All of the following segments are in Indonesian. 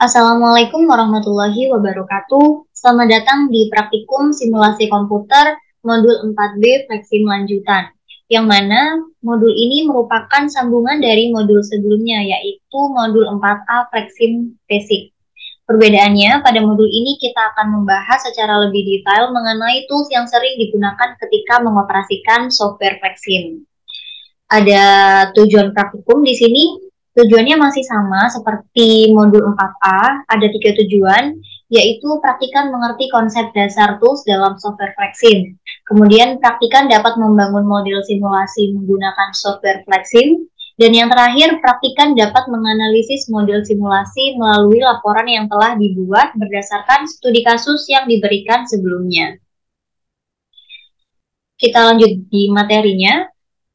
Assalamualaikum warahmatullahi wabarakatuh. Selamat datang di praktikum simulasi komputer modul 4B Flexim lanjutan. Yang mana modul ini merupakan sambungan dari modul sebelumnya, yaitu modul 4A Flexim Basic. Perbedaannya, pada modul ini kita akan membahas secara lebih detail mengenai tools yang sering digunakan ketika mengoperasikan software Flexim. Ada tujuan praktikum di sini. Tujuannya masih sama seperti modul 4A, ada 3 tujuan, yaitu praktikan mengerti konsep dasar tools dalam software Flexim. Kemudian praktikan dapat membangun model simulasi menggunakan software Flexim. Dan yang terakhir, praktikan dapat menganalisis model simulasi melalui laporan yang telah dibuat berdasarkan studi kasus yang diberikan sebelumnya. Kita lanjut di materinya.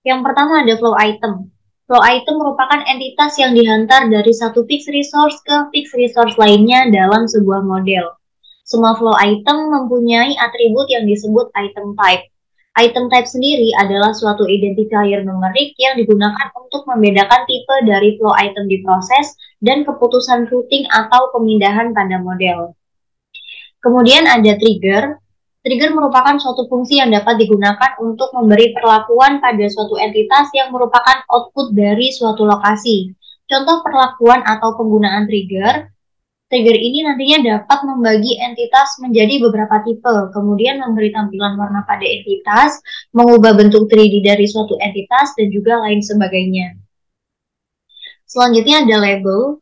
Yang pertama ada flow item. Flow item merupakan entitas yang dihantar dari satu fixed resource ke fixed resource lainnya dalam sebuah model. Semua flow item mempunyai atribut yang disebut item type. Item type sendiri adalah suatu identifier numerik yang digunakan untuk membedakan tipe dari flow item di proses dan keputusan routing atau pemindahan pada model. Kemudian ada trigger. Trigger merupakan suatu fungsi yang dapat digunakan untuk memberi perlakuan pada suatu entitas yang merupakan output dari suatu lokasi. Contoh perlakuan atau penggunaan trigger. Trigger ini nantinya dapat membagi entitas menjadi beberapa tipe, kemudian memberi tampilan warna pada entitas, mengubah bentuk 3D dari suatu entitas, dan juga lain sebagainya. Selanjutnya ada label.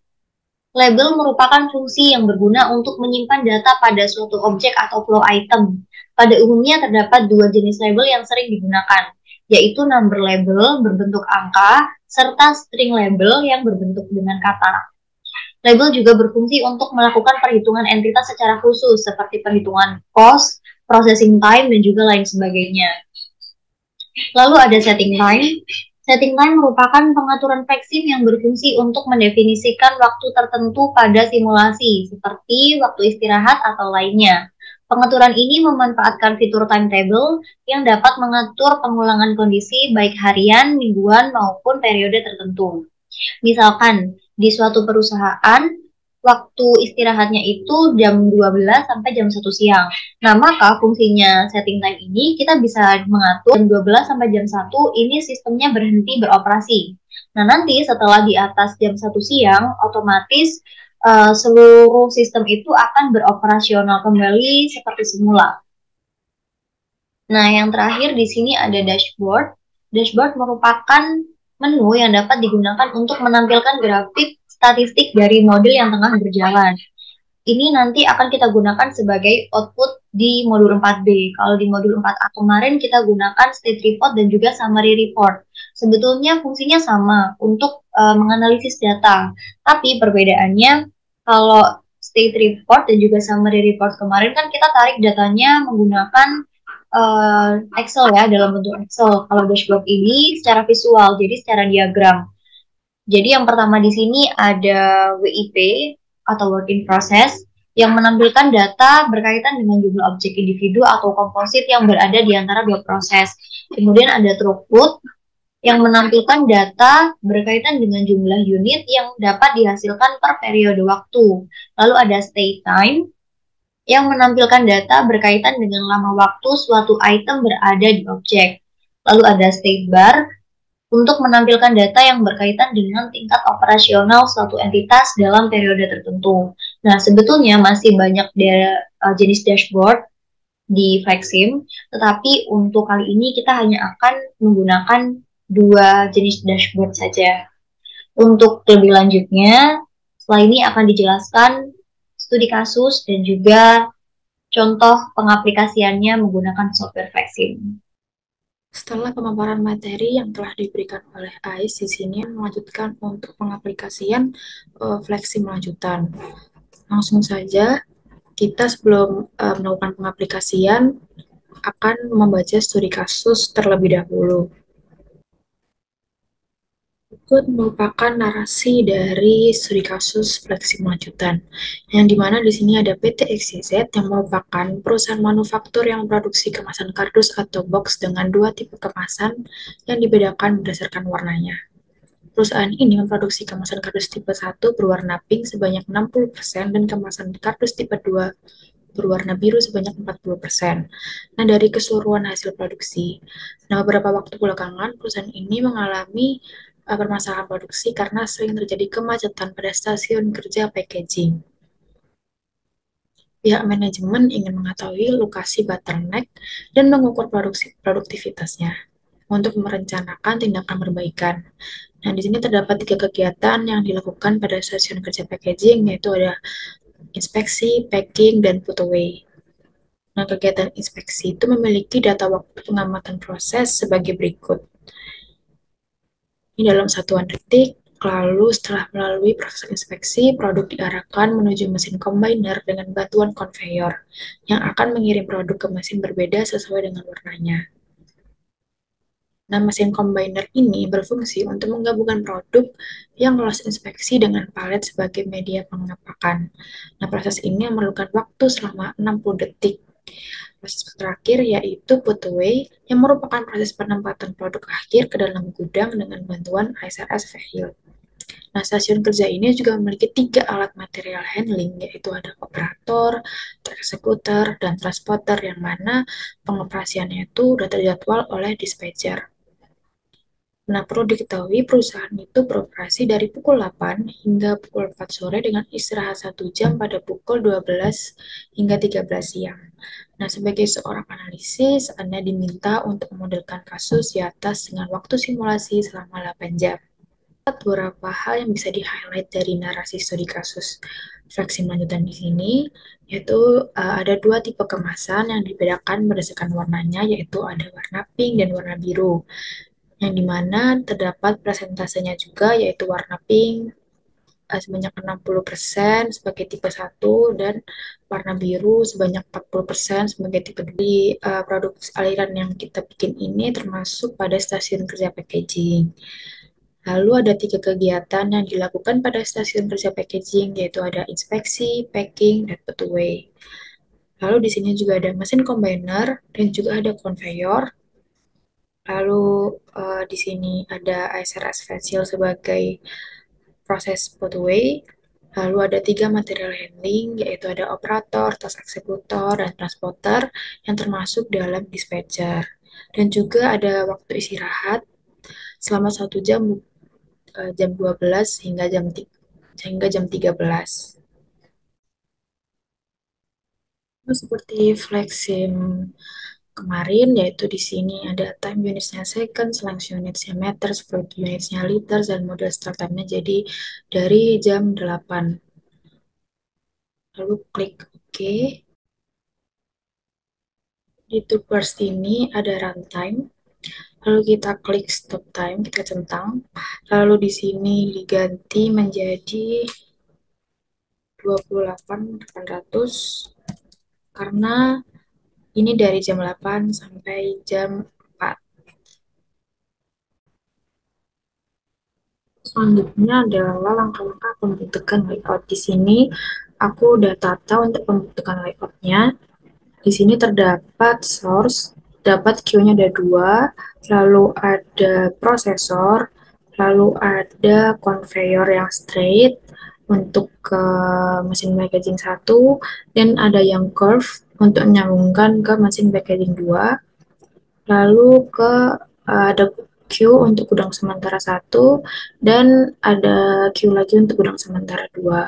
Label merupakan fungsi yang berguna untuk menyimpan data pada suatu objek atau flow item. Pada umumnya terdapat dua jenis label yang sering digunakan, yaitu number label berbentuk angka, serta string label yang berbentuk dengan kata. Label juga berfungsi untuk melakukan perhitungan entitas secara khusus, seperti perhitungan cost, processing time, dan juga lain sebagainya. Lalu ada setting time. Setting time merupakan pengaturan Flexim yang berfungsi untuk mendefinisikan waktu tertentu pada simulasi, seperti waktu istirahat atau lainnya. Pengaturan ini memanfaatkan fitur timetable yang dapat mengatur pengulangan kondisi baik harian, mingguan, maupun periode tertentu. Misalkan, di suatu perusahaan, waktu istirahatnya itu jam 12 sampai jam 1 siang. Nah, maka fungsinya setting time ini kita bisa mengatur jam 12 sampai jam 1 ini sistemnya berhenti beroperasi. Nah, nanti setelah di atas jam 1 siang, otomatis seluruh sistem itu akan beroperasional kembali seperti semula. Nah, yang terakhir di sini ada dashboard. Dashboard merupakan menu yang dapat digunakan untuk menampilkan grafik statistik dari model yang tengah berjalan. Ini nanti akan kita gunakan sebagai output di modul 4B. Kalau di modul 4A kemarin kita gunakan state report dan juga summary report. Sebetulnya fungsinya sama untuk menganalisis data. Tapi perbedaannya kalau state report dan juga summary report kemarin kan kita tarik datanya menggunakan Excel ya, dalam bentuk Excel. Kalau dashboard ini secara visual, jadi secara diagram. Jadi yang pertama di sini ada WIP atau work in process yang menampilkan data berkaitan dengan jumlah objek individu atau komposit yang berada di antara dua proses. Kemudian ada throughput yang menampilkan data berkaitan dengan jumlah unit yang dapat dihasilkan per periode waktu. Lalu ada stay time yang menampilkan data berkaitan dengan lama waktu suatu item berada di objek. Lalu ada state bar untuk menampilkan data yang berkaitan dengan tingkat operasional suatu entitas dalam periode tertentu. Nah, sebetulnya masih banyak jenis dashboard di Flexim, tetapi untuk kali ini kita hanya akan menggunakan dua jenis dashboard saja. Untuk lebih lanjutnya, setelah ini akan dijelaskan studi kasus dan juga contoh pengaplikasiannya menggunakan software Flexim. Setelah pemaparan materi yang telah diberikan oleh Ais, di sini melanjutkan untuk pengaplikasian Flexim lanjutan. Langsung saja, kita sebelum melakukan pengaplikasian akan membaca studi kasus terlebih dahulu. Berikut merupakan narasi dari studi kasus Flexim lanjutan, yang dimana di sini ada PT XYZ yang merupakan perusahaan manufaktur yang memproduksi kemasan kardus atau box dengan dua tipe kemasan yang dibedakan berdasarkan warnanya. Perusahaan ini memproduksi kemasan kardus tipe 1 berwarna pink sebanyak 60% dan kemasan kardus tipe 2 berwarna biru sebanyak 40%. Nah, dari keseluruhan hasil produksi, nah beberapa waktu belakangan perusahaan ini mengalami permasalahan produksi karena sering terjadi kemacetan pada stasiun kerja packaging. Pihak manajemen ingin mengetahui lokasi bottleneck dan mengukur produktivitasnya untuk merencanakan tindakan perbaikan. Nah, di sini terdapat 3 kegiatan yang dilakukan pada stasiun kerja packaging, yaitu ada inspeksi, packing, dan put away. Nah, kegiatan inspeksi itu memiliki data waktu pengamatan proses sebagai berikut. Ini dalam satuan detik, lalu setelah melalui proses inspeksi, produk diarahkan menuju mesin combiner dengan bantuan konveyor yang akan mengirim produk ke mesin berbeda sesuai dengan warnanya. Nah, mesin combiner ini berfungsi untuk menggabungkan produk yang lolos inspeksi dengan palet sebagai media pengepakan. Nah, proses ini memerlukan waktu selama 60 detik. Proses terakhir yaitu put away, yang merupakan proses penempatan produk akhir ke dalam gudang dengan bantuan ISRS vehicle. Nah, stasiun kerja ini juga memiliki 3 alat material handling, yaitu ada operator, eksekutor, dan transporter, yang mana pengoperasiannya itu sudah terjadwal oleh dispatcher. Nah, perlu diketahui perusahaan itu beroperasi dari pukul 8 hingga pukul 4 sore dengan istirahat 1 jam pada pukul 12 hingga 13 siang. Nah, sebagai seorang analisis, Anda diminta untuk memodelkan kasus di atas dengan waktu simulasi selama 8 jam. Beberapa hal yang bisa di-highlight dari narasi studi kasus fraksi lanjutan di sini, yaitu ada 2 tipe kemasan yang dibedakan berdasarkan warnanya, yaitu ada warna pink dan warna biru, yang dimana terdapat presentasenya juga, yaitu warna pink sebanyak 60% sebagai tipe 1 dan warna biru sebanyak 40% sebagai tipe 2. Di produk aliran yang kita bikin ini termasuk pada stasiun kerja packaging. Lalu ada 3 kegiatan yang dilakukan pada stasiun kerja packaging, yaitu ada inspeksi, packing, dan put away. Lalu di sini juga ada mesin combiner dan juga ada konveyor. Lalu di sini ada ISRS facial sebagai proses put away. Lalu ada 3 material handling, yaitu ada operator, tas eksekutor, dan transporter yang termasuk dalam dispatcher. Dan juga ada waktu istirahat selama 1 jam, jam 12 hingga jam 13. Seperti flexim kemarin, yaitu di sini ada time unitsnya second, length unitsnya meters, fluid unitsnya liters, dan model start time-nya jadi dari jam 8. Lalu klik OK. Di toolbars ini ada runtime. Lalu kita klik stop time, kita centang. Lalu di sini diganti menjadi 28.800 karena ini dari jam 8 sampai jam 4. Selanjutnya adalah langkah-langkah pembentukan layout. Di sini aku udah tata untuk pembentukan layoutnya. Di sini terdapat source, dapat queue-nya ada 2, lalu ada prosesor, lalu ada conveyor yang straight untuk ke mesin packaging 1, dan ada yang curve untuk menyambungkan ke mesin packaging 2, lalu ada queue untuk gudang sementara 1, dan ada queue lagi untuk gudang sementara 2.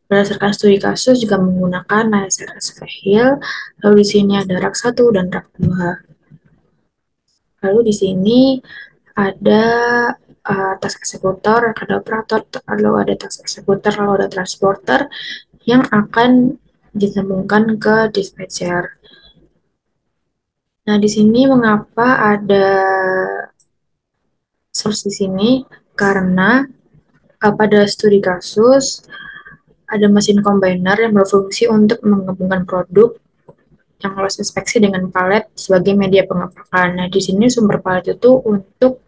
Berdasarkan studi kasus juga menggunakan ISRS Fehil, lalu di sini ada rak 1 dan rak 2. Lalu di sini ada tas eksekutor, ada operator, lalu ada tas eksekutor, lalu ada transporter yang akan disambungkan ke dispatcher. Nah, di sini mengapa ada source di sini? Karena pada studi kasus ada mesin combiner yang berfungsi untuk menggabungkan produk yang lolos inspeksi dengan palet sebagai media pengepakan. Nah, di sini sumber palet itu untuk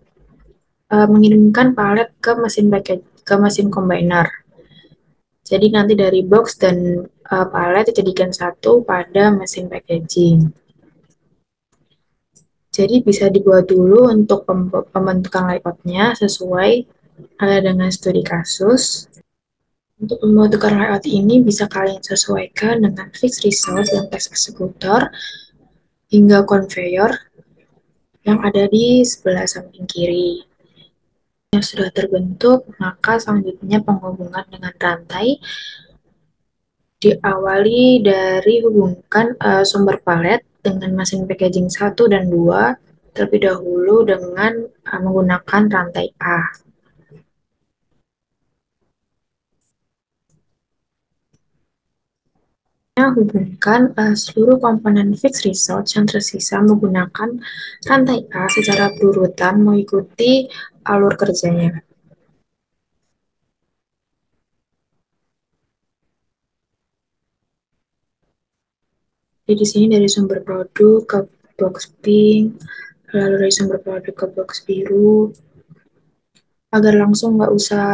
mengirimkan palet ke mesin combiner. Jadi nanti dari box dan palet dijadikan satu pada mesin packaging. Jadi bisa dibuat dulu untuk pembentukan layoutnya sesuai ada dengan studi kasus. Untuk pembentukan layout ini bisa kalian sesuaikan dengan fixed resource dan test executor hingga conveyor yang ada di sebelah samping kiri. Yang sudah terbentuk, maka selanjutnya penghubungan dengan rantai diawali dari hubungkan sumber palet dengan mesin packaging 1 dan 2 terlebih dahulu dengan menggunakan rantai A. Hubungkan seluruh komponen fixed resource yang tersisa menggunakan rantai A secara berurutan mengikuti alur kerjanya. Jadi di sini dari sumber produk ke box pink, lalu dari sumber produk ke box biru, agar langsung nggak usah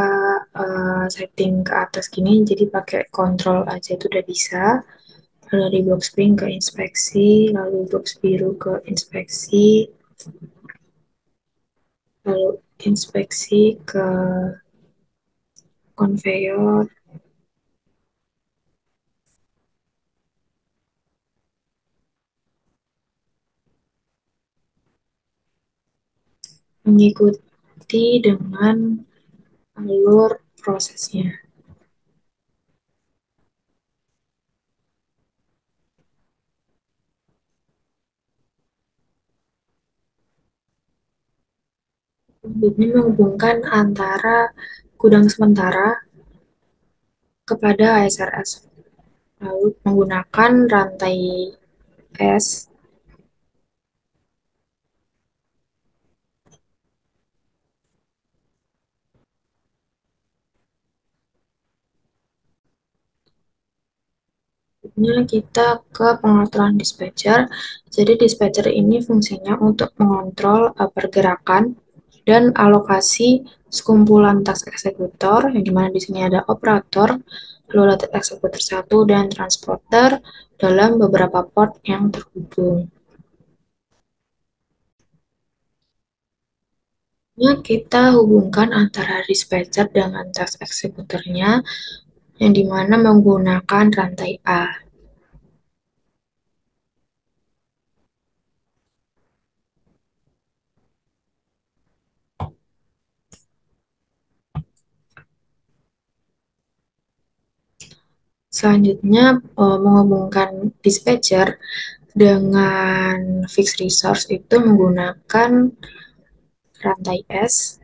setting ke atas gini, jadi pakai kontrol aja itu udah bisa. Lalu dari box pink ke inspeksi, lalu box biru ke inspeksi, lalu inspeksi ke konveyor, mengikuti dengan alur prosesnya. Ini menghubungkan antara gudang sementara kepada ASRS, lalu menggunakan rantai S. Selanjutnya kita ke pengaturan dispatcher. Jadi dispatcher ini fungsinya untuk mengontrol pergerakan dan alokasi sekumpulan task eksekutor, yang dimana di sini ada operator, lalu ada eksekutor 1 dan transporter dalam beberapa port yang terhubung. Kita hubungkan antara dispatcher dengan task eksekutornya, yang dimana menggunakan rantai A. Selanjutnya, menghubungkan dispatcher dengan fixed resource itu menggunakan rantai S,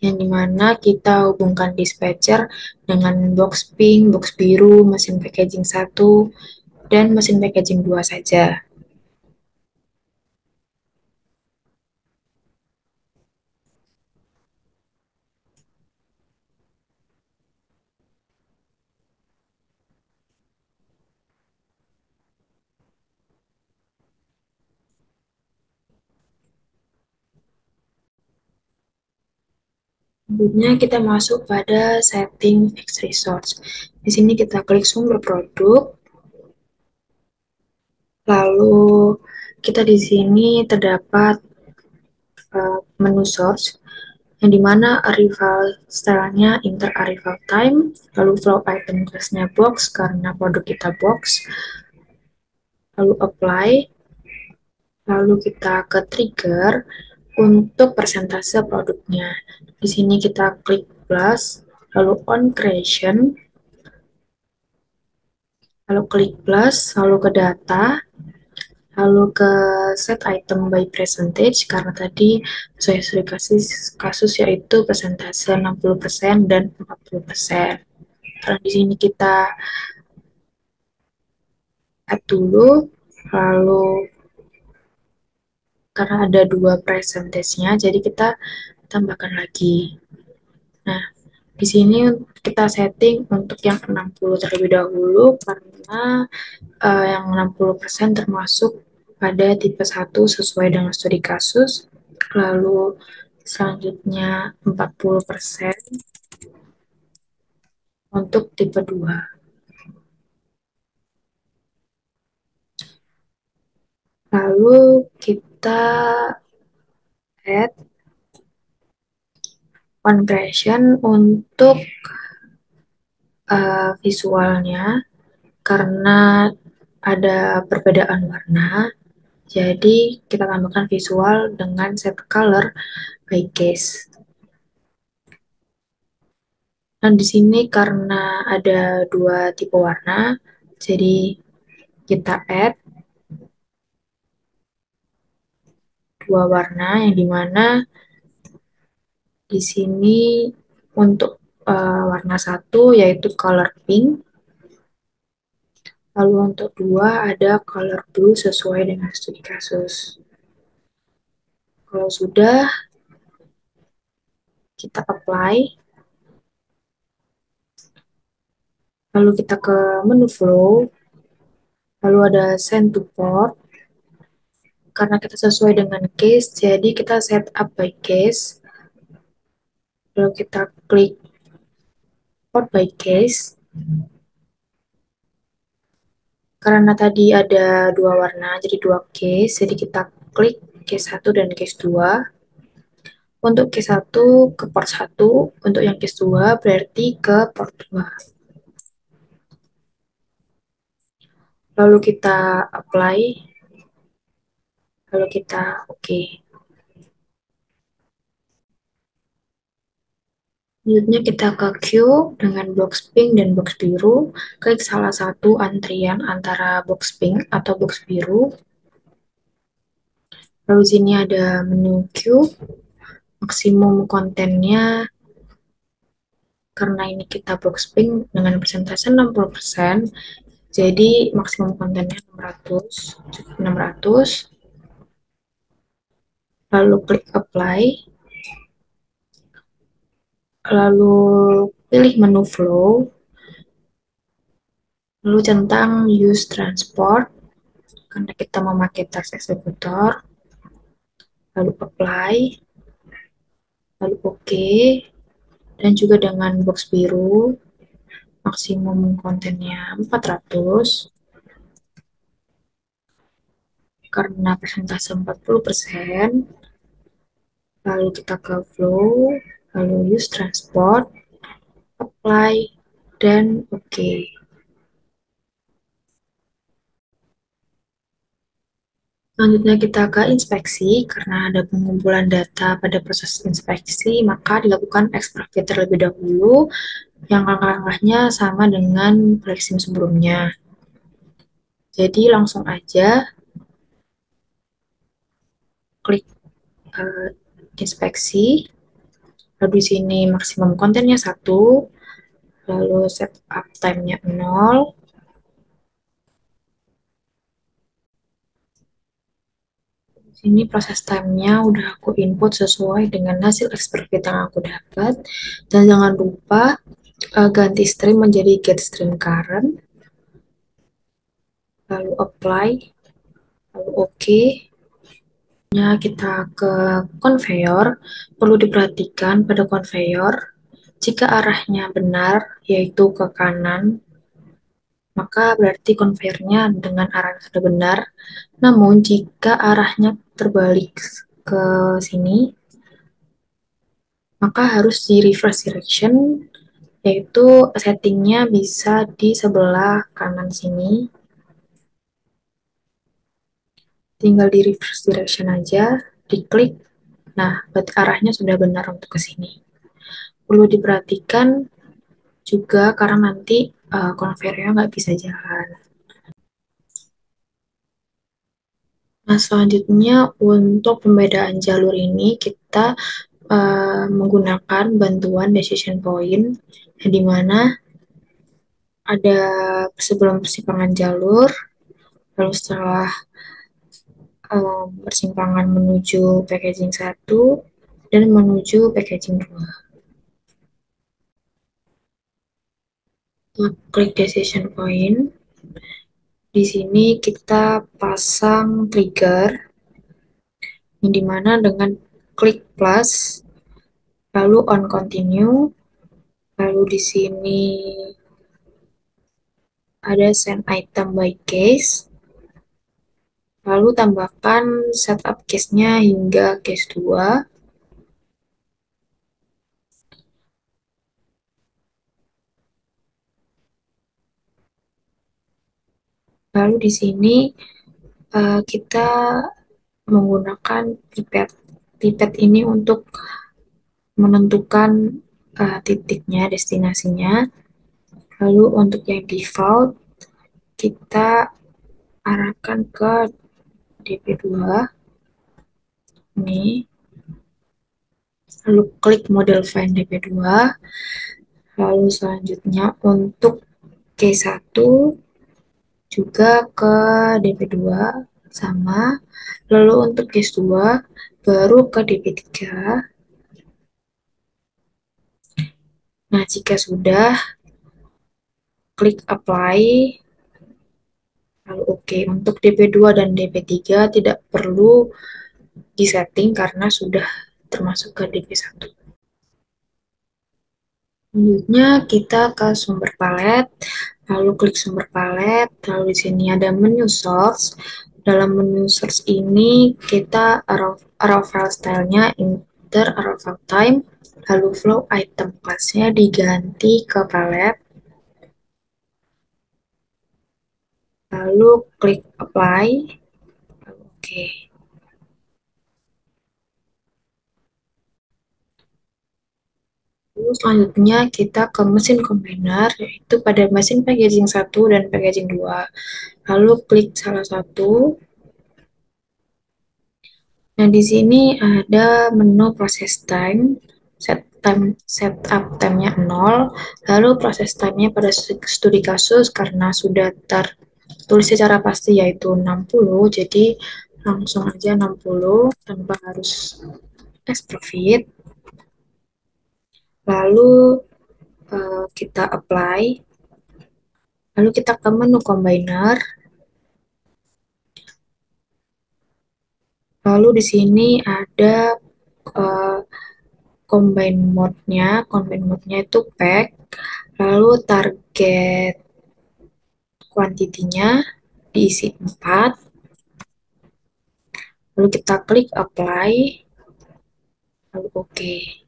yang dimana kita hubungkan dispatcher dengan box pink, box biru, mesin packaging 1, dan mesin packaging 2 saja. Selanjutnya kita masuk pada setting fixed resource. Di sini kita klik sumber produk, lalu kita di sini terdapat menu source, yang dimana arrival stylenya inter arrival time, lalu flow item classnya box karena produk kita box, lalu apply, lalu kita ke trigger untuk persentase produknya. Di sini kita klik plus, lalu on creation, lalu klik plus, lalu ke data, lalu ke set item by percentage, karena tadi sesuai kasus yaitu persentase 60% dan 40%. Karena di sini kita add dulu, lalu karena ada 2 percentage-nya, jadi kita tambahkan lagi. Nah, di sini kita setting untuk yang 60 terlebih dahulu, karena yang 60% termasuk pada tipe 1 sesuai dengan studi kasus, lalu selanjutnya 40% untuk tipe 2. Lalu kita add One creation untuk visualnya, karena ada perbedaan warna, jadi kita tambahkan visual dengan set color by case. Dan di sini karena ada dua tipe warna, jadi kita add dua warna yang dimana di sini untuk warna satu yaitu color pink, lalu untuk dua ada color blue sesuai dengan studi kasus. Kalau sudah, kita apply, lalu kita ke menu flow, lalu ada send to port. Karena kita sesuai dengan case, jadi kita set up by case, lalu kita klik port by case. Karena tadi ada dua warna, jadi dua case, jadi kita klik case 1 dan case 2. Untuk case 1 ke port 1, untuk yang case 2 berarti ke port 2. Lalu kita apply, lalu kita oke. Selanjutnya kita ke queue dengan box pink dan box biru, klik salah satu antrian antara box pink atau box biru. Lalu sini ada menu queue, maksimum kontennya, karena ini kita box pink dengan persentase 60%, jadi maksimum kontennya 600. Lalu klik apply, lalu pilih menu flow, lalu centang use transport, karena kita memakai task executor, lalu apply, lalu oke, dan juga dengan box biru, maksimum kontennya 400, karena persentase 40%, lalu kita ke flow, lalu use transport, apply, dan oke. Selanjutnya kita ke inspeksi, karena ada pengumpulan data pada proses inspeksi, maka dilakukan extract terlebih dahulu, yang langkah-langkahnya sama dengan flexim sebelumnya. Jadi langsung aja klik inspeksi, lalu di sini maksimum kontennya 1, lalu setup time-nya 0, ini proses time-nya udah aku input sesuai dengan hasil expert fit yang aku dapat. Dan jangan lupa ganti stream menjadi get stream current, lalu apply, lalu oke. Kita ke conveyor, perlu diperhatikan pada conveyor, jika arahnya benar, yaitu ke kanan, maka berarti conveyornya dengan arah yang sudah benar. Namun jika arahnya terbalik ke sini, maka harus di reverse direction, yaitu settingnya bisa di sebelah kanan sini. Tinggal di reverse direction aja, diklik. Nah, berarti arahnya sudah benar untuk ke sini. Perlu diperhatikan juga karena nanti conveyor nggak bisa jalan. Nah, selanjutnya untuk pembedaan jalur ini kita menggunakan bantuan decision point, di mana ada sebelum persimpangan jalur, lalu setelah persimpangan menuju packaging 1, dan menuju packaging 2. Klik decision point. Di sini kita pasang trigger, yang dimana dengan klik plus, lalu on continue, lalu di sini ada send item by case, lalu tambahkan setup case-nya hingga case 2, Lalu di sini kita menggunakan pipet. Pipet ini untuk menentukan titiknya, destinasinya. Lalu untuk yang default, kita arahkan ke DP2 ini, lalu klik model find DP2, lalu selanjutnya untuk K1 juga ke DP2 sama, lalu untuk case 2 baru ke DP3. Nah, jika sudah, klik apply, lalu oke. Untuk DP2 dan DP3 tidak perlu disetting karena sudah termasuk ke DP1. Selanjutnya kita ke sumber palet, lalu klik sumber palet, lalu di sini ada menu source. Dalam menu source ini kita arrow file stylenya enter arrow file time, lalu flow item classnya diganti ke palet, lalu klik apply, oke. Lalu selanjutnya kita ke mesin combiner, yaitu pada mesin packaging 1 dan packaging 2. Lalu klik salah satu. Nah, di sini ada menu process time, setup time-nya 0, lalu proses time-nya pada studi kasus karena sudah tertulis secara pasti yaitu 60, jadi langsung aja 60 tanpa harus extrovert. Lalu kita apply, lalu kita ke menu combiner, lalu di sini ada uh, combine mode-nya itu pack, lalu target kuantitinya diisi 4, lalu kita klik apply, lalu oke.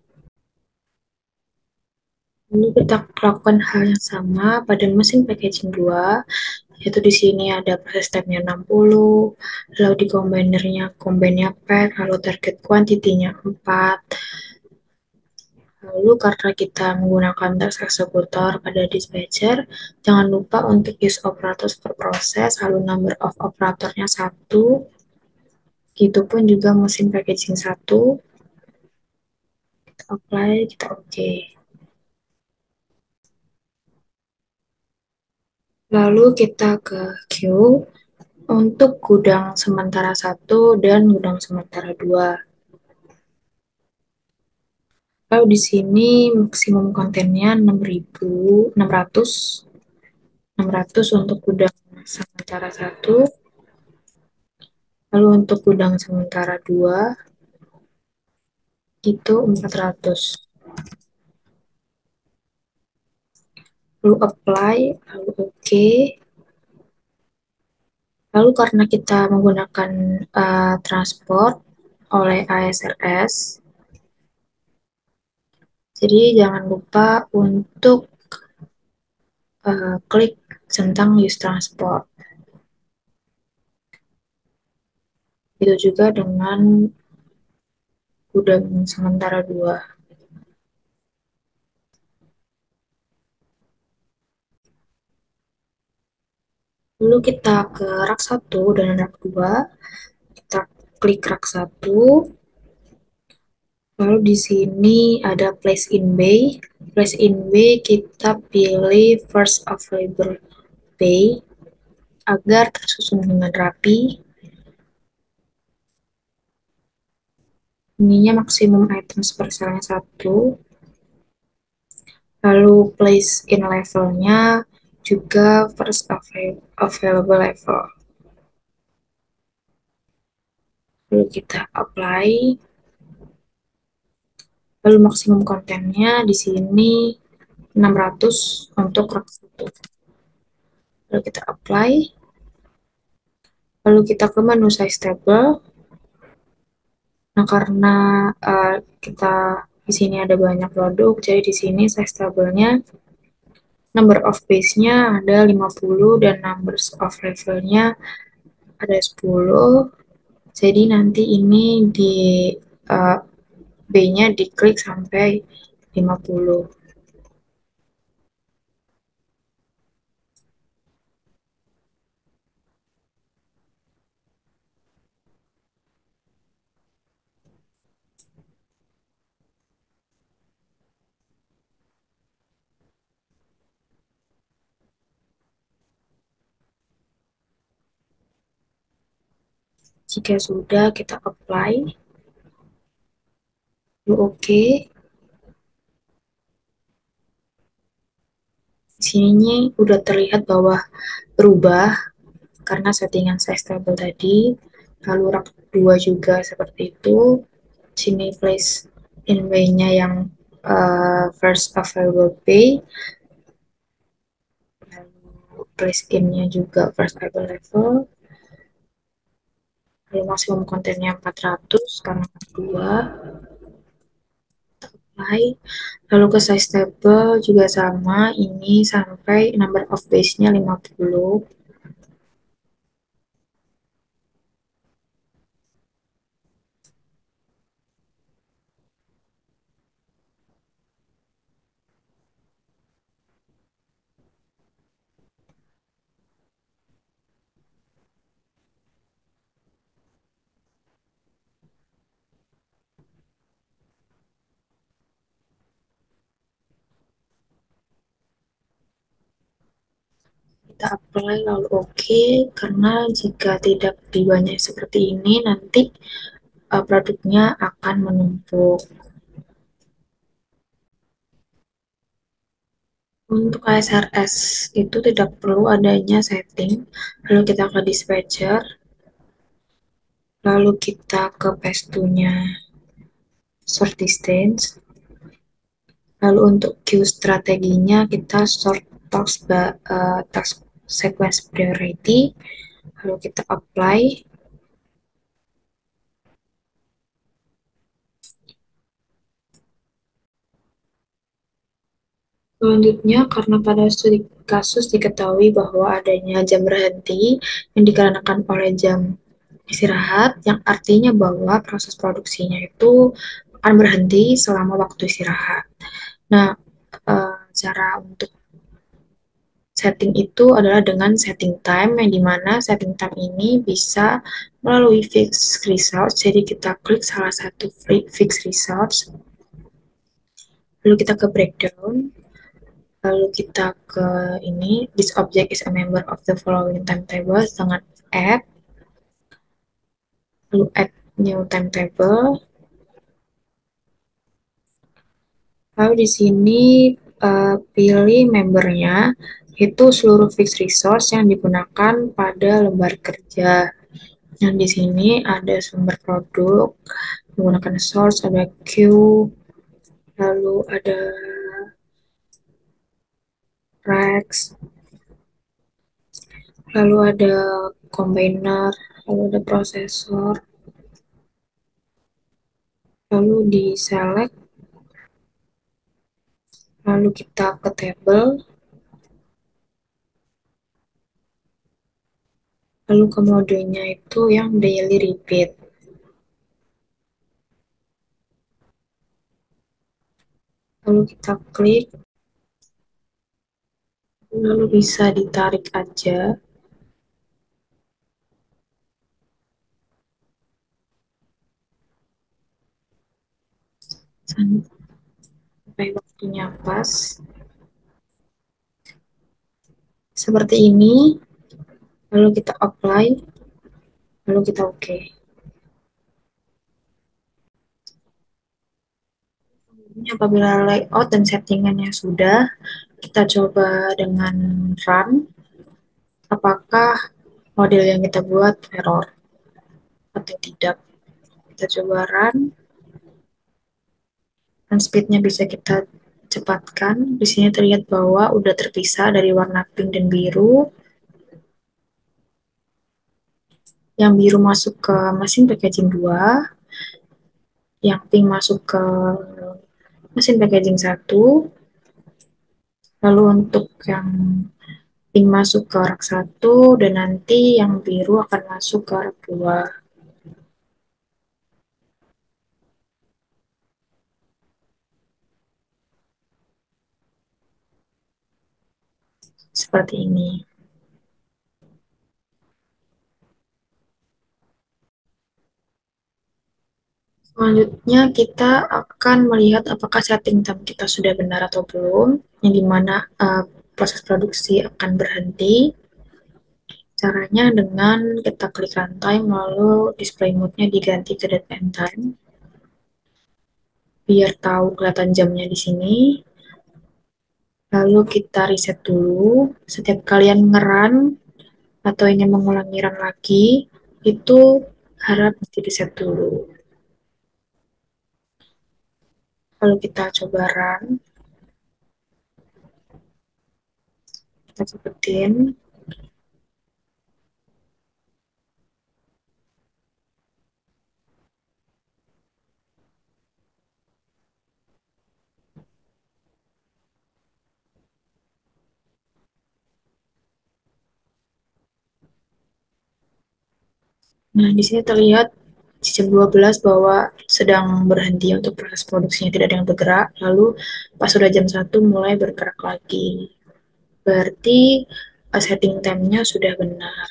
Lalu kita lakukan hal yang sama pada mesin packaging 2, yaitu di sini ada proses step-nya 60, lalu di combine-nya pack, lalu target kuantitinya 4. Lalu karena kita menggunakan task executor pada dispatcher, jangan lupa untuk use operators per proses, lalu number of operatornya 1. Itu pun juga mesin packaging 1. Kita apply, kita oke. Lalu kita ke queue untuk gudang sementara 1 dan gudang sementara 2. Lalu di sini maksimum kontennya 600 untuk gudang sementara 1. Lalu untuk gudang sementara 2 itu 400. Lalu apply, lalu oke. Lalu karena kita menggunakan transport oleh ASRS, jadi jangan lupa untuk klik tentang use transport. Itu juga dengan gudang sementara 2. Lalu kita ke rak 1 dan rak 2. Kita klik rak 1. Lalu di sini ada place in bay. Place in bay kita pilih first available bay agar tersusun dengan rapi. Ininya maksimum items per selnya 1. Lalu place in levelnya juga first available level. Lalu kita apply. Lalu maksimum kontennya di sini 600 untuk rak 1. Lalu kita apply. Lalu kita ke menu size table. Nah, karena kita di sini ada banyak produk, jadi di sini size table-nya Number of base-nya ada 50 dan numbers of level-nya ada 10. Jadi nanti ini di uh, B-nya diklik sampai 50. Jika sudah, kita apply. Lalu oke. Di sini udah terlihat bahwa berubah karena settingan size table tadi. Lalu rak 2 juga seperti itu. Sini place in way-nya yang first available pay. Lalu place in-nya juga first available level. Lalu maksimum kontennya 400 karena 2. Apply. Lalu ke size table juga sama, ini sampai number of base-nya 50. Kita apply lalu oke, karena jika tidak dibanyak seperti ini, nanti produknya akan menumpuk. Untuk ASRS itu tidak perlu adanya setting, lalu kita ke dispatcher, lalu kita ke paste-nya sort distance, lalu untuk queue strateginya kita sort task sequence priority, lalu kita apply. Selanjutnya, karena pada studi kasus diketahui bahwa adanya jam berhenti yang dikarenakan oleh jam istirahat, yang artinya bahwa proses produksinya itu akan berhenti selama waktu istirahat. Nah, cara untuk setting itu adalah dengan setting time, yang dimana setting time ini bisa melalui fix results. Jadi kita klik salah satu fix results, lalu kita ke breakdown, lalu kita ke ini, this object is a member of the following timetable dengan add, lalu add new timetable, lalu di sini pilih membernya, itu seluruh fixed resource yang digunakan pada lembar kerja. Yang di sini ada sumber produk, menggunakan source, ada queue, lalu ada racks, lalu ada combiner, lalu ada prosesor, lalu di select, lalu kita ke table, lalu ke modenya itu yang daily repeat. Lalu kita klik, lalu bisa ditarik aja. Sampai waktunya pas. Seperti ini, lalu kita apply, lalu kita oke. Ini apabila layout dan settingannya sudah, kita coba dengan run, apakah model yang kita buat error atau tidak. Kita coba run, dan speednya bisa kita cepatkan. Di sini terlihat bahwa udah terpisah dari warna pink dan biru. Yang biru masuk ke mesin packaging 2, yang pink masuk ke mesin packaging 1, Lalu untuk yang pink masuk ke rak satu dan nanti yang biru akan masuk ke rak dua. Seperti ini. Selanjutnya kita akan melihat apakah setting time kita sudah benar atau belum, yang dimana proses produksi akan berhenti. Caranya dengan kita klik runtime lalu display mode-nya diganti ke date and time biar tahu kelihatan jamnya di sini. Lalu kita reset dulu. Setiap kalian ngeran atau ingin mengulangi run lagi, itu harap di reset dulu. Lalu kita coba run, kita cepetin. Nah, di sini terlihat di jam 12 bahwa sedang berhenti untuk proses produksinya, tidak ada yang bergerak. Lalu pas sudah jam 1 mulai bergerak lagi. Berarti setting time-nya sudah benar,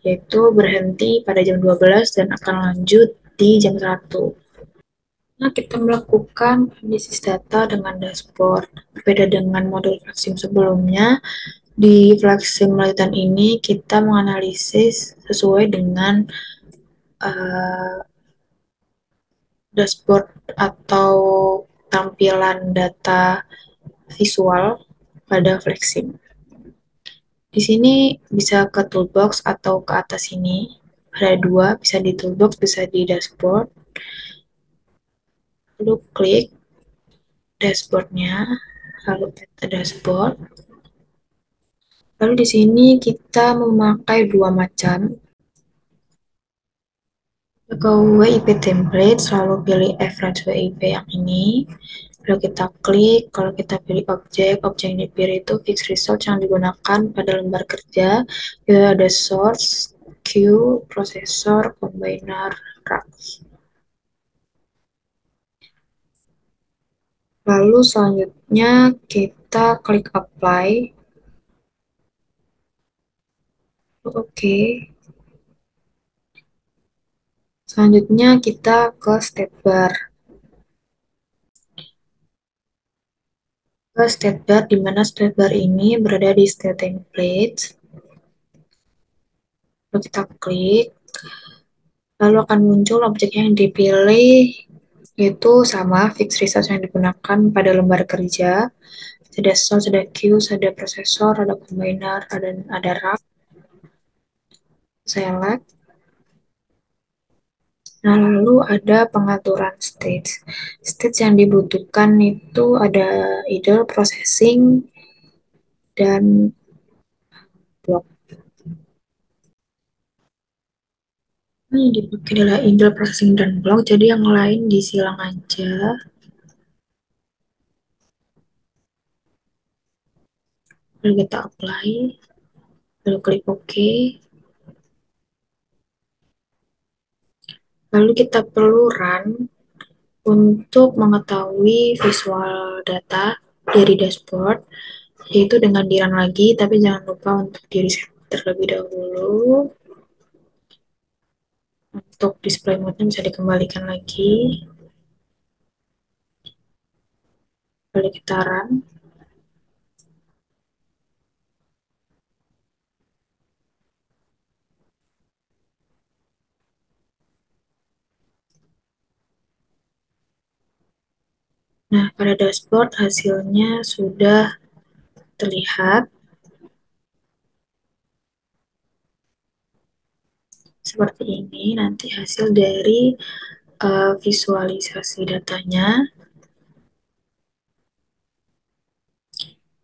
yaitu berhenti pada jam 12 dan akan lanjut di jam 1. Nah, kita melakukan analisis data dengan dashboard. Berbeda dengan modul Flexim sebelumnya, di Flexim Lanjutan ini kita menganalisis sesuai dengan uh, dashboard atau tampilan data visual pada Flexim. Di sini bisa ke toolbox atau ke atas ini. Ada dua, bisa di toolbox, bisa di dashboard. Lalu klik dashboardnya, lalu ke dashboard. Lalu di sini kita memakai dua macam. Ke WIP template, selalu pilih reference WIP yang ini. Lalu kita klik, kalau kita pilih objek yang dipilih itu fixed result yang digunakan pada lembar kerja. Itu ada source, queue, processor, combiner, racks. Lalu selanjutnya kita klik apply. Oke. Selanjutnya kita ke step bar. Ke step bar, di mana step bar ini berada di state template. Lalu kita klik, lalu akan muncul objek yang dipilih, yaitu sama fixed resource yang digunakan pada lembar kerja. Ada source, ada queue, ada prosesor, ada combiner, ada rack. Select. Nah, lalu ada pengaturan stage. Stage yang dibutuhkan itu ada idle, processing, dan block. Ini yang dipakai adalah idle, processing, dan block, jadi yang lain disilang aja. Lalu kita apply, lalu klik OK. Lalu kita perlu run untuk mengetahui visual data dari dashboard, yaitu dengan di run lagi, tapi jangan lupa untuk di reset terlebih dahulu. Untuk display mode-nya bisa dikembalikan lagi. Lalu kita run. Nah, pada dashboard hasilnya sudah terlihat seperti ini. Nanti hasil dari visualisasi datanya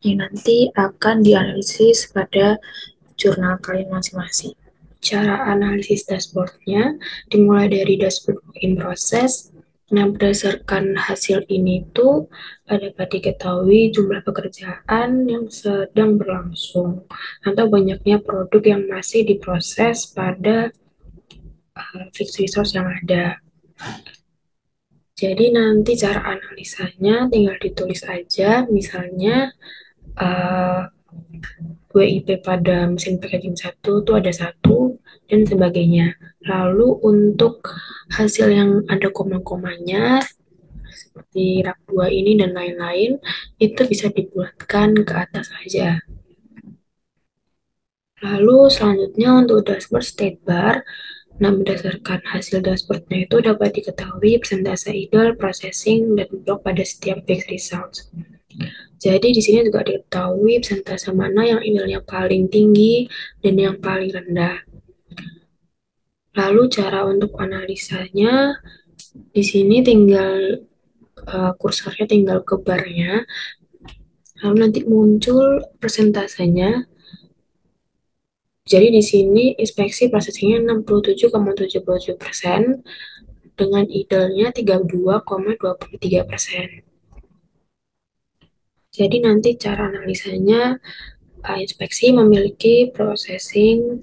yang nanti akan dianalisis pada jurnal kalian masing-masing. Cara analisis dashboardnya dimulai dari dashboard in process. Nah, berdasarkan hasil ini tuh dapat diketahui jumlah pekerjaan yang sedang berlangsung atau banyaknya produk yang masih diproses pada fixed resource yang ada. Jadi nanti cara analisanya tinggal ditulis aja, misalnya uh, WIP pada mesin packaging 1 itu ada 1 dan sebagainya. Lalu untuk hasil yang ada koma-komanya seperti rak 2 ini dan lain-lain itu bisa dibulatkan ke atas aja. Lalu selanjutnya untuk dashboard state bar. Nah, berdasarkan hasil dashboardnya itu dapat diketahui persentase idle, processing, dan block pada setiap fixed results. Jadi di sini juga diketahui persentase mana yang idle-nya paling tinggi dan yang paling rendah. Lalu cara untuk analisanya di sini tinggal kursornya tinggal ke barnya, lalu nanti muncul persentasenya. Jadi di sini inspeksi prosesinya 67,77% dengan idle-nya 32,23%. Jadi nanti cara analisanya inspeksi memiliki processing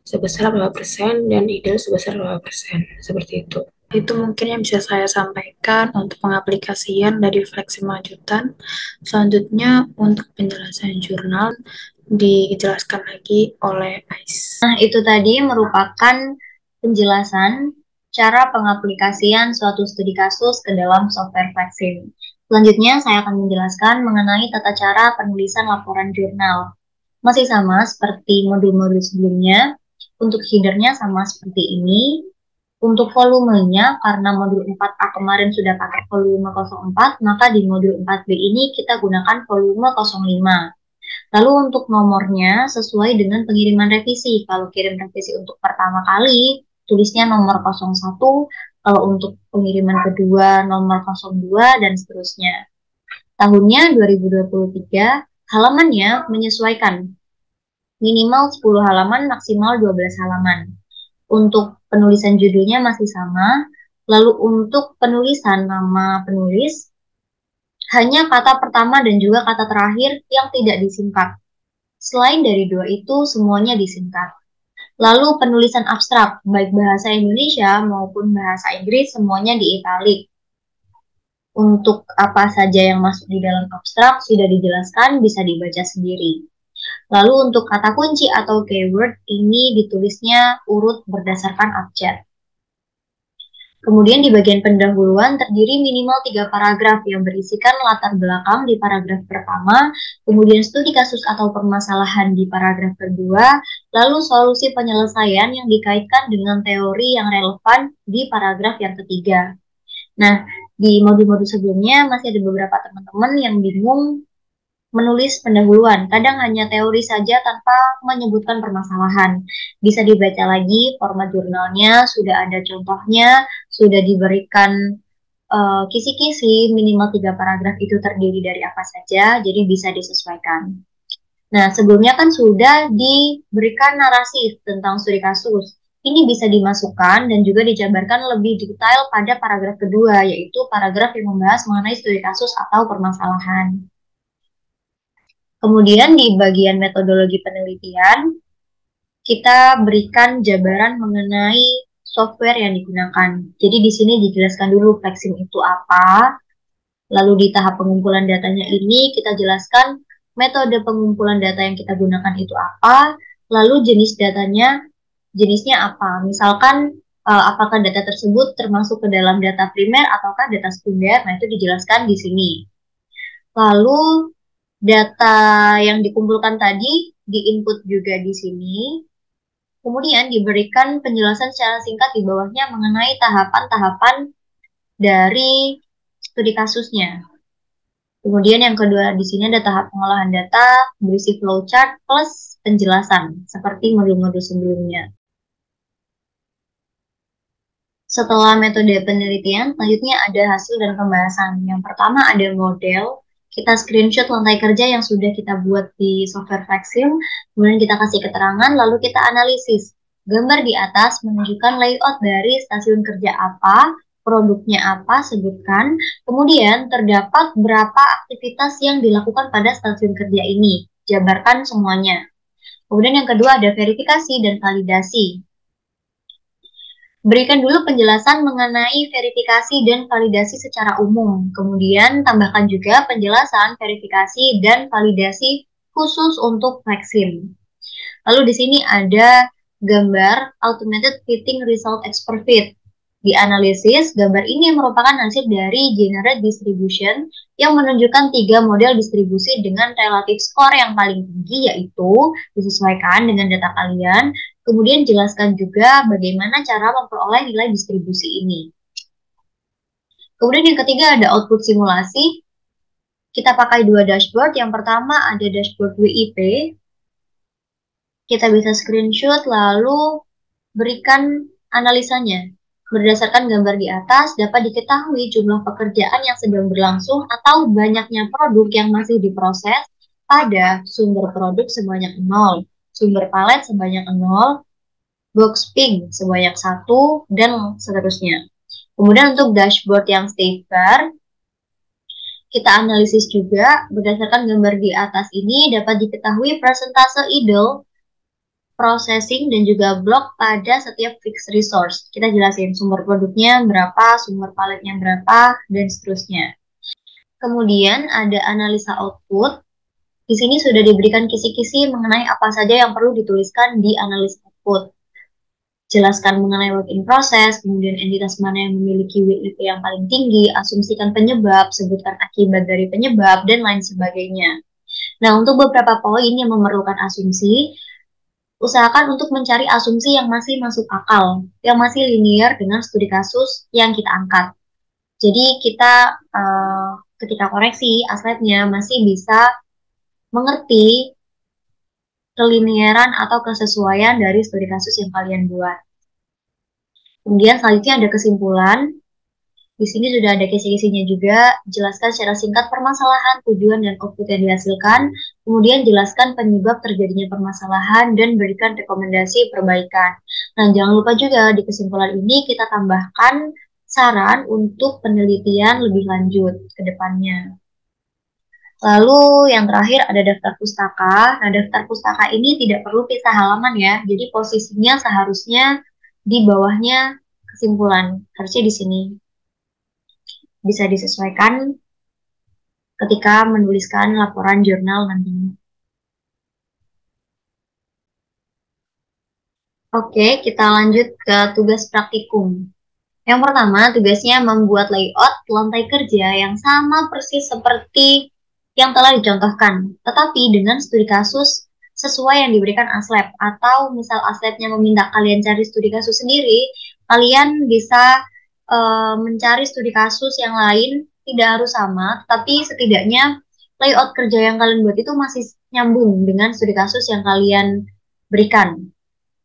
sebesar berapa persen dan idle sebesar berapa persen. Seperti itu. Itu mungkin yang bisa saya sampaikan untuk pengaplikasian dari fleksi lanjutan. Selanjutnya untuk penjelasan jurnal dijelaskan lagi oleh Ais. Nah, itu tadi merupakan penjelasan cara pengaplikasian suatu studi kasus ke dalam software Flexim. Selanjutnya, saya akan menjelaskan mengenai tata cara penulisan laporan jurnal. Masih sama seperti modul-modul sebelumnya. Untuk headernya sama seperti ini. Untuk volumenya, karena modul 4A kemarin sudah pakai volume 04, maka di modul 4B ini kita gunakan volume 05. Lalu untuk nomornya sesuai dengan pengiriman revisi. Kalau kirim revisi untuk pertama kali, tulisnya nomor 01. Kalau untuk pengiriman kedua, nomor 02, dan seterusnya. Tahunnya 2023, halamannya menyesuaikan. Minimal 10 halaman, maksimal 12 halaman. Untuk penulisan judulnya masih sama. Lalu untuk penulisan nama penulis, hanya kata pertama dan juga kata terakhir yang tidak disingkat. Selain dari dua itu, semuanya disingkat. Lalu penulisan abstrak, baik bahasa Indonesia maupun bahasa Inggris, semuanya di italik. Untuk apa saja yang masuk di dalam abstrak sudah dijelaskan, bisa dibaca sendiri. Lalu untuk kata kunci atau keyword, ini ditulisnya urut berdasarkan abjad. Kemudian di bagian pendahuluan terdiri minimal 3 paragraf yang berisikan latar belakang di paragraf pertama, kemudian studi kasus atau permasalahan di paragraf kedua, lalu solusi penyelesaian yang dikaitkan dengan teori yang relevan di paragraf yang ketiga. Nah, di modul-modul sebelumnya masih ada beberapa teman-teman yang bingung menulis pendahuluan. Kadang hanya teori saja tanpa menyebutkan permasalahan. Bisa dibaca lagi format jurnalnya, sudah ada contohnya, sudah diberikan kisi-kisi minimal 3 paragraf itu terdiri dari apa saja, jadi bisa disesuaikan. Nah, sebelumnya kan sudah diberikan narasi tentang studi kasus. Ini bisa dimasukkan dan juga dijabarkan lebih detail pada paragraf kedua, yaitu paragraf yang membahas mengenai studi kasus atau permasalahan. Kemudian di bagian metodologi penelitian, kita berikan jabaran mengenai software yang digunakan. Jadi di sini dijelaskan dulu Flexim itu apa, lalu di tahap pengumpulan datanya ini kita jelaskan metode pengumpulan data yang kita gunakan itu apa, lalu jenis datanya, jenisnya apa. Misalkan apakah data tersebut termasuk ke dalam data primer ataukah data sekunder, nah itu dijelaskan di sini. Lalu data yang dikumpulkan tadi di-input juga di sini. Kemudian diberikan penjelasan secara singkat di bawahnya mengenai tahapan-tahapan dari studi kasusnya. Kemudian yang kedua di sini ada tahap pengolahan data berisi flowchart plus penjelasan seperti modul-modul sebelumnya. Setelah metode penelitian, selanjutnya ada hasil dan pembahasan. Yang pertama ada model. Kita screenshot lantai kerja yang sudah kita buat di software Flexim, kemudian kita kasih keterangan, lalu kita analisis. Gambar di atas menunjukkan layout dari stasiun kerja apa, produknya apa, sebutkan. Kemudian terdapat berapa aktivitas yang dilakukan pada stasiun kerja ini, jabarkan semuanya. Kemudian yang kedua ada verifikasi dan validasi. Berikan dulu penjelasan mengenai verifikasi dan validasi secara umum. Kemudian tambahkan juga penjelasan verifikasi dan validasi khusus untuk vaksin. Lalu di sini ada gambar Automated Fitting Result Expert Fit. Di analisis, gambar ini merupakan hasil dari Generate Distribution yang menunjukkan 3 model distribusi dengan relatif skor yang paling tinggi, yaitu disesuaikan dengan data kalian. Kemudian jelaskan juga bagaimana cara memperoleh nilai distribusi ini. Kemudian yang ketiga ada output simulasi. Kita pakai 2 dashboard. Yang pertama ada dashboard WIP. Kita bisa screenshot lalu berikan analisanya. Berdasarkan gambar di atas, dapat diketahui jumlah pekerjaan yang sedang berlangsung atau banyaknya produk yang masih diproses pada sumber produk sebanyak 0, sumber palet sebanyak 0, box ping sebanyak 1, dan seterusnya. Kemudian untuk dashboard yang state bar, kita analisis juga berdasarkan gambar di atas ini dapat diketahui persentase idle, processing, dan juga blok pada setiap fixed resource. Kita jelasin sumber produknya berapa, sumber paletnya berapa, dan seterusnya. Kemudian ada analisa output. Di sini sudah diberikan kisi-kisi mengenai apa saja yang perlu dituliskan di analisa output. Jelaskan mengenai work in process, kemudian entitas mana yang memiliki WIP yang paling tinggi, asumsikan penyebab, sebutkan akibat dari penyebab, dan lain sebagainya. Nah, untuk beberapa poin yang memerlukan asumsi, usahakan untuk mencari asumsi yang masih masuk akal, yang masih linear dengan studi kasus yang kita angkat. Jadi kita ketika koreksi asletnya masih bisa mengerti kelinearan atau kesesuaian dari studi kasus yang kalian buat. Kemudian selanjutnya ada kesimpulan. Di sini sudah ada kisi-kisinya juga, jelaskan secara singkat permasalahan, tujuan, dan output yang dihasilkan, kemudian jelaskan penyebab terjadinya permasalahan, dan berikan rekomendasi perbaikan. Nah, jangan lupa juga di kesimpulan ini kita tambahkan saran untuk penelitian lebih lanjut ke depannya. Lalu yang terakhir ada daftar pustaka. Nah, daftar pustaka ini tidak perlu pisah halaman ya, jadi posisinya seharusnya di bawahnya kesimpulan, harusnya di sini. Bisa disesuaikan ketika menuliskan laporan jurnal nantinya. Oke, kita lanjut ke tugas praktikum. Yang pertama, tugasnya membuat layout lantai kerja yang sama persis seperti yang telah dicontohkan, tetapi dengan studi kasus sesuai yang diberikan ASLab. Atau misal ASLabnya meminta kalian cari studi kasus sendiri, kalian bisa mencari studi kasus yang lain, tidak harus sama, tapi setidaknya layout kerja yang kalian buat itu masih nyambung dengan studi kasus yang kalian berikan.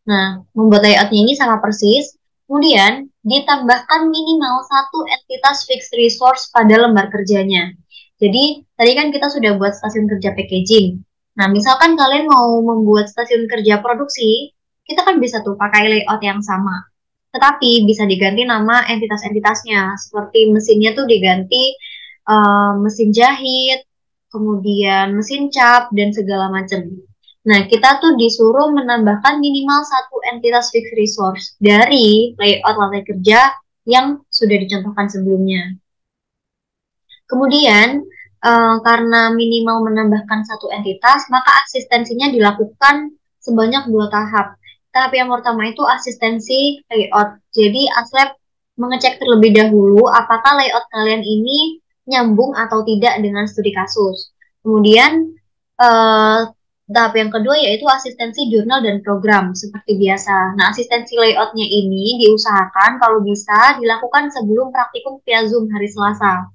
Nah, membuat layoutnya ini sama persis, kemudian ditambahkan minimal satu entitas fixed resource pada lembar kerjanya. Jadi, tadi kan kita sudah buat stasiun kerja packaging. Nah, misalkan kalian mau membuat stasiun kerja produksi, kita kan bisa tuh pakai layout yang sama. Tetapi bisa diganti nama entitas-entitasnya, seperti mesinnya tuh diganti mesin jahit, kemudian mesin cap, dan segala macam. Nah, kita tuh disuruh menambahkan minimal satu entitas fixed resource dari layout lantai kerja yang sudah dicontohkan sebelumnya. Kemudian, karena minimal menambahkan satu entitas, maka asistensinya dilakukan sebanyak 2 tahap. Tahap yang pertama itu asistensi layout. Jadi, ASLab mengecek terlebih dahulu apakah layout kalian ini nyambung atau tidak dengan studi kasus. Kemudian, tahap yang kedua yaitu asistensi jurnal dan program, seperti biasa. Nah, asistensi layoutnya ini diusahakan kalau bisa dilakukan sebelum praktikum via Zoom hari Selasa.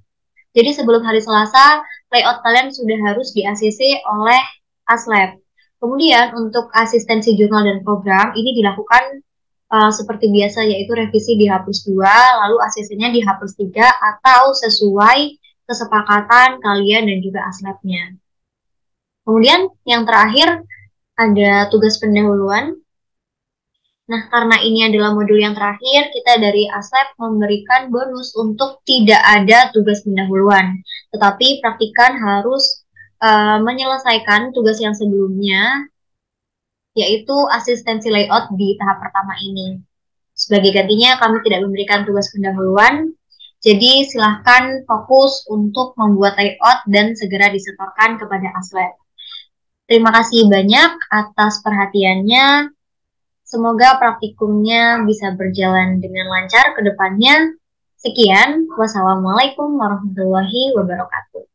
Jadi sebelum hari Selasa, layout kalian sudah harus di-ACC oleh ASLab. Kemudian untuk asistensi jurnal dan program, ini dilakukan seperti biasa, yaitu revisi di H+2, lalu ACC-nya di H+3, atau sesuai kesepakatan kalian dan juga ASLab-nya. Kemudian yang terakhir ada tugas pendahuluan. Nah, karena ini adalah modul yang terakhir, kita dari ASLab memberikan bonus untuk tidak ada tugas pendahuluan. Tetapi praktikan harus menyelesaikan tugas yang sebelumnya, yaitu asistensi layout di tahap pertama ini. Sebagai gantinya, kami tidak memberikan tugas pendahuluan, jadi silahkan fokus untuk membuat layout dan segera disetorkan kepada ASLab. Terima kasih banyak atas perhatiannya. Semoga praktikumnya bisa berjalan dengan lancar ke depannya. Sekian, wassalamualaikum warahmatullahi wabarakatuh.